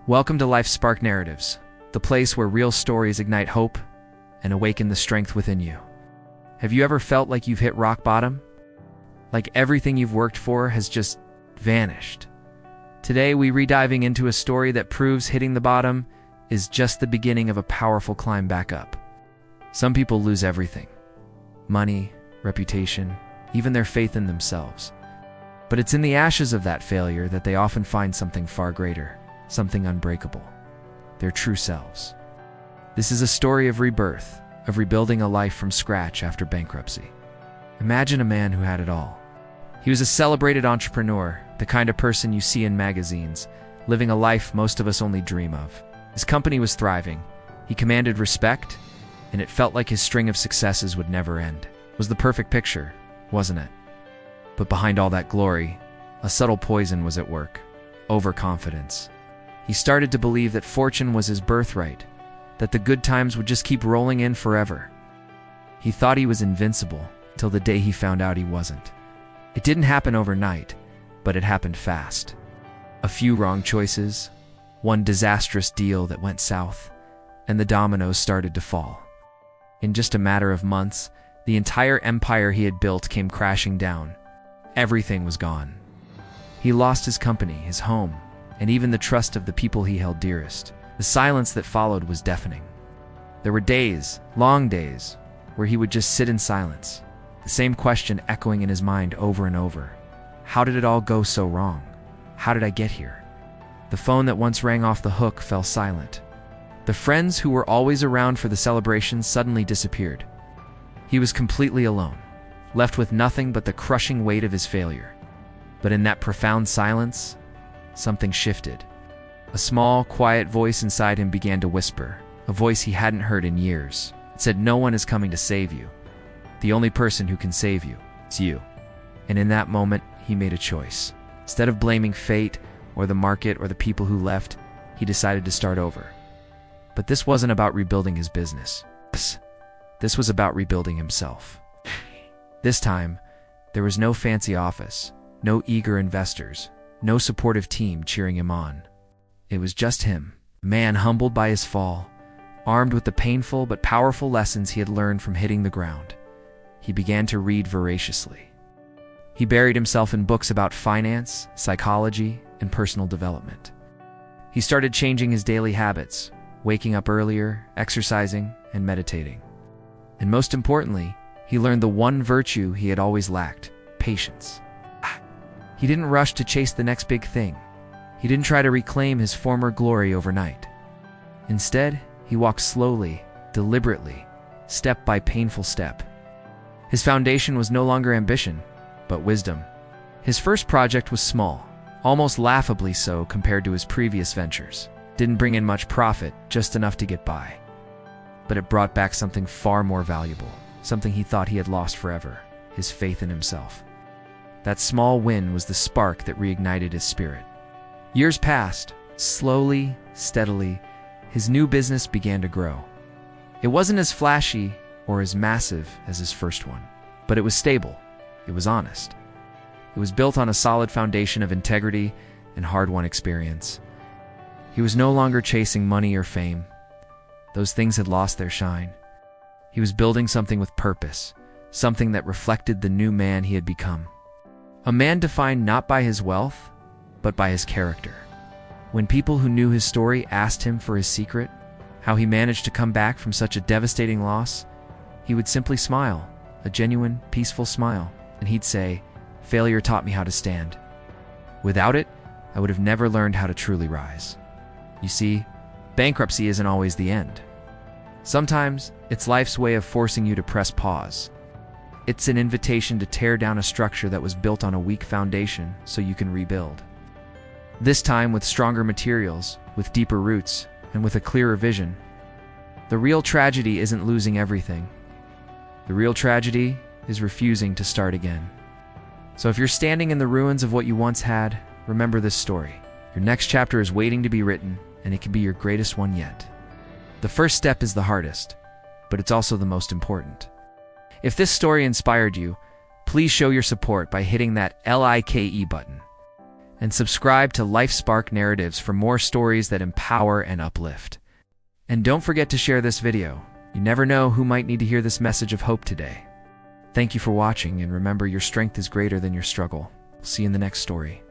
Welcome to Life's Spark Narratives, the place where real stories ignite hope and awaken the strength within you. Have you ever felt like you've hit rock bottom? Like everything you've worked for has just vanished? Today, we're diving into a story that proves hitting the bottom is just the beginning of a powerful climb back up. Some people lose everything: money, reputation, even their faith in themselves. But it's in the ashes of that failure that they often find something far greater, something unbreakable: their true selves. This is a story of rebirth, of rebuilding a life from scratch after bankruptcy. Imagine a man who had it all. He was a celebrated entrepreneur, the kind of person you see in magazines, living a life most of us only dream of. His company was thriving, he commanded respect, and it felt like his string of successes would never end. It was the perfect picture, wasn't it? But behind all that glory, a subtle poison was at work: overconfidence. He started to believe that fortune was his birthright, that the good times would just keep rolling in forever. He thought he was invincible, till the day he found out he wasn't. It didn't happen overnight, but it happened fast. A few wrong choices, one disastrous deal that went south, and the dominoes started to fall. In just a matter of months, the entire empire he had built came crashing down. Everything was gone. He lost his company, his home, and even the trust of the people he held dearest. The silence that followed was deafening. There were days, long days, where he would just sit in silence, the same question echoing in his mind over and over. How did it all go so wrong? How did I get here? The phone that once rang off the hook fell silent. The friends who were always around for the celebrations suddenly disappeared. He was completely alone, left with nothing but the crushing weight of his failure. But in that profound silence, something shifted. A small, quiet voice inside him began to whisper, a voice he hadn't heard in years. It said, "No one is coming to save you. The only person who can save you is you." And in that moment, he made a choice. Instead of blaming fate or the market or the people who left, he decided to start over. But this wasn't about rebuilding his business. This was about rebuilding himself. This time, there was no fancy office, no eager investors, no supportive team cheering him on. It was just him, a man humbled by his fall, armed with the painful but powerful lessons he had learned from hitting the ground. He began to read voraciously. He buried himself in books about finance, psychology, and personal development. He started changing his daily habits, waking up earlier, exercising, and meditating. And most importantly, he learned the one virtue he had always lacked: patience. He didn't rush to chase the next big thing. He didn't try to reclaim his former glory overnight. Instead, he walked slowly, deliberately, step by painful step. His foundation was no longer ambition, but wisdom. His first project was small, almost laughably so compared to his previous ventures. Didn't bring in much profit, just enough to get by. But it brought back something far more valuable, something he thought he had lost forever: his faith in himself. That small win was the spark that reignited his spirit. Years passed. Slowly, steadily, his new business began to grow. It wasn't as flashy or as massive as his first one, but it was stable. It was honest. It was built on a solid foundation of integrity and hard-won experience. He was no longer chasing money or fame. Those things had lost their shine. He was building something with purpose, something that reflected the new man he had become. A man defined not by his wealth, but by his character. When people who knew his story asked him for his secret, how he managed to come back from such a devastating loss, he would simply smile, a genuine, peaceful smile, and he'd say, "Failure taught me how to stand. Without it, I would have never learned how to truly rise." You see, bankruptcy isn't always the end. Sometimes, it's life's way of forcing you to press pause. It's an invitation to tear down a structure that was built on a weak foundation so you can rebuild. This time with stronger materials, with deeper roots, and with a clearer vision. The real tragedy isn't losing everything. The real tragedy is refusing to start again. So if you're standing in the ruins of what you once had, remember this story. Your next chapter is waiting to be written, and it can be your greatest one yet. The first step is the hardest, but it's also the most important. If this story inspired you, please show your support by hitting that like button. and subscribe to Life Spark Narratives for more stories that empower and uplift. And don't forget to share this video. You never know who might need to hear this message of hope today. Thank you for watching, and remember, your strength is greater than your struggle. See you in the next story.